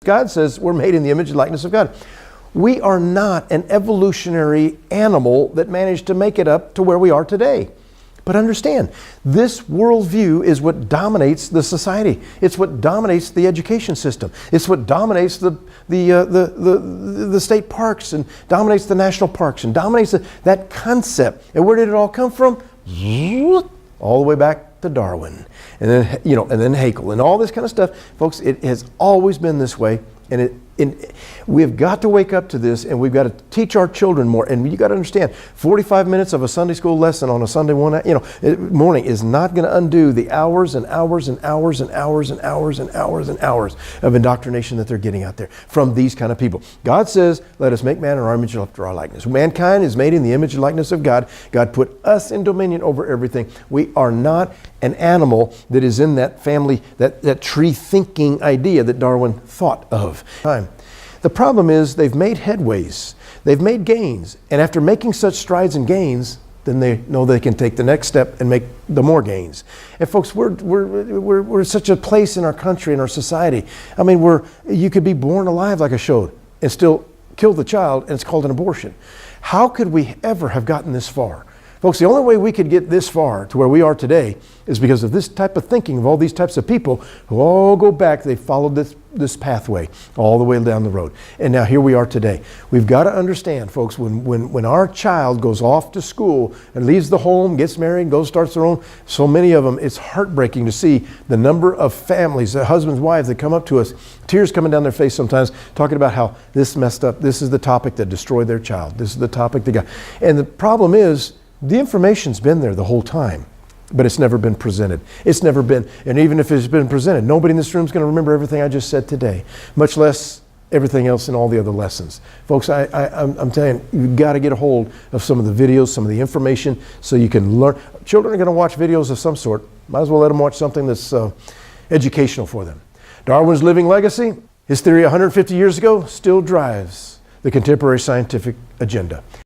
God says we're made in the image and likeness of God. We are not an evolutionary animal that managed to make it up to where we are today. But understand, this worldview is what dominates the society. It's what dominates the education system. It's what dominates the state parks and dominates the national parks and dominates that concept. And where did it all come from? All the way back to Darwin, and then and then Haeckel and all this kind of stuff, folks. It has always been this way, and we've got to wake up to this, and we've got to teach our children more. And you got to understand, 45 minutes of a Sunday school lesson on a Sunday morning is not going to undo the hours and hours and hours and hours and hours and hours and hours of indoctrination that they're getting out there from these kind of people. God says, "Let us make man in our image and after our likeness." Mankind is made in the image and likeness of God. God put us in dominion over everything. We are not an animal that is in that family, that tree thinking idea that Darwin thought of. The problem is they've made headways, they've made gains, and after making such strides and gains, then they know they can take the next step and make the more gains. And folks, we're such a place in our country, in our society. I mean, you could be born alive, like I showed, and still kill the child, and it's called an abortion. How could we ever have gotten this far? Folks, the only way we could get this far to where we are today is because of this type of thinking of all these types of people who all go back. They followed this pathway all the way down the road. And now here we are today. We've got to understand, folks, when our child goes off to school and leaves the home, gets married, starts their own, so many of them, it's heartbreaking to see the number of families, husbands, wives that come up to us, tears coming down their face sometimes, talking about how this messed up. This is the topic that destroyed their child. This is the topic that got. And the problem is, the information's been there the whole time, but it's never been presented. It's never been, and even if it's been presented, nobody in this room is going to remember everything I just said today, much less everything else in all the other lessons. Folks, I'm telling you, you've got to get a hold of some of the videos, some of the information, so you can learn. Children are going to watch videos of some sort. Might as well let them watch something that's educational for them. Darwin's living legacy, his theory 150 years ago, still drives the contemporary scientific agenda.